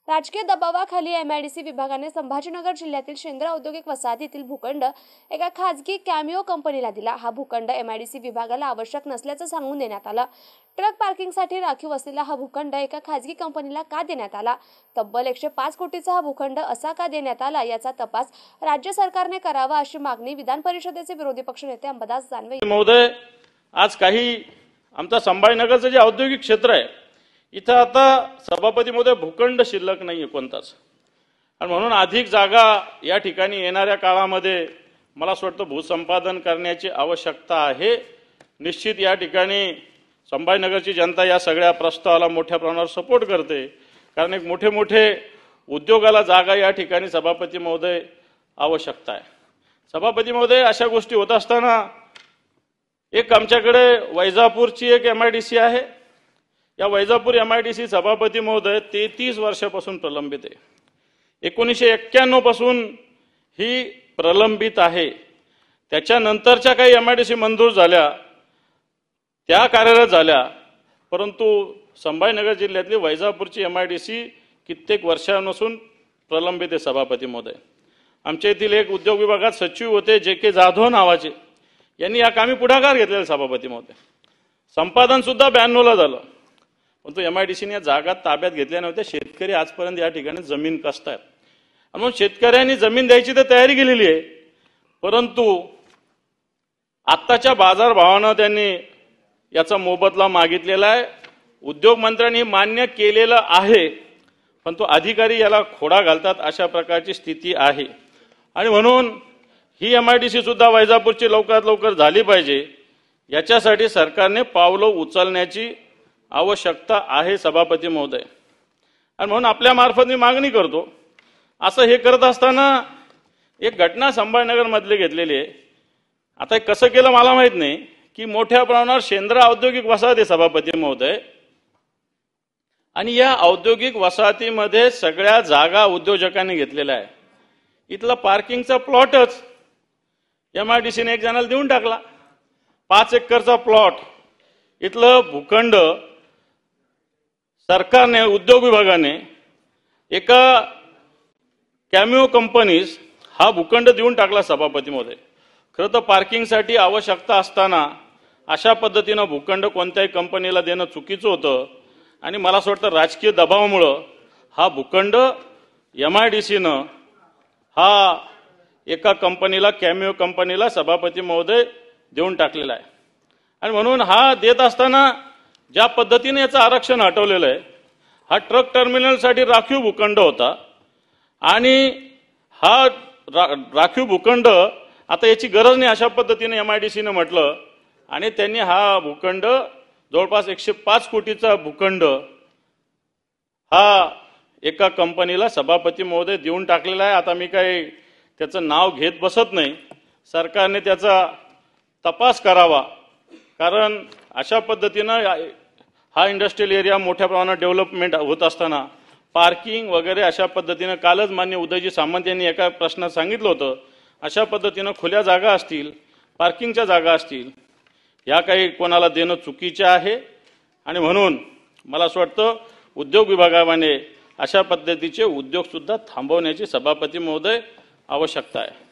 राजकीय दबावाखाली एमआयडीसी विभागाने संभाजीनगर जिल्ह्यातील शेंद्रा औद्योगिक वसाहतीतील भूखंड एका खासगी कॅमिओ कंपनीला दिला। हा भूखंड एमआयडीसी विभागाला आवश्यक नसल्याचं सांगून देण्यात आलं। ट्रक पार्किंगसाठी राखीव असलेला हा भूखंड एका खासगी कंपनीला का देण्यात आला? तब्बल 105 कोटीचा हा भूखंड असा का देण्यात आला याचा तपास राज्य सरकारने करावा अशी मागणी विधान परिषदेचे विरोधी पक्षनेते अंबादास दानवे महोदय, आज काही आमचा संभाजीनगरचं जे औद्योगिक क्षेत्र आहे इथं आता सभापती महोदय भूखंड शिल्लक नाहीये कोणताच, आणि म्हणून अधिक जागा या ठिकाणी येणाऱ्या काळामध्ये मला असं वाटतं भूसंपादन करण्याची आवश्यकता आहे। निश्चित या ठिकाणी संभाजीनगरची जनता या सगळ्या प्रस्तावाला मोठ्या प्रमाणावर सपोर्ट करते, कारण एक मोठे मोठे उद्योगाला जागा या ठिकाणी सभापती महोदय आवश्यकता आहे। सभापती महोदय, अशा गोष्टी होत असताना एक आमच्याकडे वैजापूरची एक एमआयडीसी आहे। या वैजापूर एमआयडीसी सभापती महोदय 33 वर्षापासून प्रलंबित आहे। 1991 पासून ही प्रलंबित आहे। त्याच्यानंतरच्या काही एमआयडीसी मंजूर झाल्या, त्या कार्यरत झाल्या, परंतु संभाजीनगर जिल्ह्यातली वैजापूरची एमआयडीसी कित्येक वर्षांपासून प्रलंबित आहे। सभापती महोदय, आमच्या येथील एक उद्योग विभागात सचिव होते जे.के. जाधव नावाचे, यांनी या कामी पुढाकार घेतलेला। सभापती महोदय, संपादन सुद्धा 92 ला झालं, परंतु एमआयडीसीने या जागा ताब्यात घेतल्या नव्हत्या। शेतकरी आजपर्यंत या ठिकाणी जमीन कसतायत, आणि म्हणून शेतकऱ्यांनी जमीन द्यायची तर तयारी केलेली आहे, परंतु आत्ताच्या बाजारभावानं त्यांनी याचा मोबदला मागितलेला आहे। उद्योग मंत्र्यांनी मान्य केलेलं आहे, परंतु अधिकारी याला खोडा घालतात, अशा प्रकारची स्थिती आहे। आणि म्हणून ही एमआयडीसी सुद्धा वैजापूरची लवकरात लवकर झाली पाहिजे, याच्यासाठी सरकारने पावलं उचलण्याची आवश्यकता आहे सभापती महोदय। आणि म्हणून आपल्या मार्फत मी मागणी करतो, असं हे करत असताना एक घटना संभाजीनगर मधली घेतलेली आहे। आता हे कसं केलं मला माहित नाही, की मोठ्या प्रमाणावर शेंद्रा औद्योगिक वसाहत आहे सभापती महोदय, आणि या औद्योगिक वसाहतीमध्ये सगळ्या जागा उद्योजकांनी घेतलेल्या आहे। इथला पार्किंगचा प्लॉटच एमआयडीसीने एक जणाला देऊन टाकला, 5 एकरचा प्लॉट। इथलं भूखंड सरकारने, उद्योग विभागाने एका कॅमिओ कंपनीज हा भूखंड देऊन टाकला सभापती महोदय। खरं तर पार्किंगसाठी आवश्यकता असताना अशा पद्धतीनं भूखंड कोणत्याही कंपनीला देणं चुकीचं होतं, आणि मला असं वाटतं राजकीय दबावामुळे हा भूखंड एमआयडीसीनं हा एका कंपनीला, कॅमिओ कंपनीला सभापती महोदय देऊन टाकलेला आहे। आणि म्हणून हा देत असताना ज्या पद्धतीने याचं आरक्षण हटवलेलं आहे, हा ट्रक टर्मिनलसाठी राखीव भूखंड होता, आणि हा राखीव भूखंड आता याची गरज नाही अशा पद्धतीने एमआयडीसीने म्हटलं, आणि त्यांनी हा भूखंड जवळपास 105 कोटीचा भूखंड हा एका कंपनीला सभापती महोदय देऊन टाकलेला आहे। आता मी काही त्याचं नाव घेत बसत नाही, सरकारने त्याचा तपास करावा, कारण अशा पद्धतीनं हा इंडस्ट्रियल एरिया मोठ्या प्रमाणात डेव्हलपमेंट होत असताना पार्किंग वगैरे अशा पद्धतीनं, कालच मान्य उदयजी सामंत यांनी एका प्रश्नात सांगितलं होतं, अशा पद्धतीनं खुल्या जागा असतील, पार्किंगच्या जागा असतील, या काही कोणाला देणं चुकीचं आहे। आणि म्हणून मला असं वाटतं उद्योग विभागाने अशा पद्धतीचे उद्योग सुद्धा थांबवण्याची सभापती महोदय आवश्यकता आहे।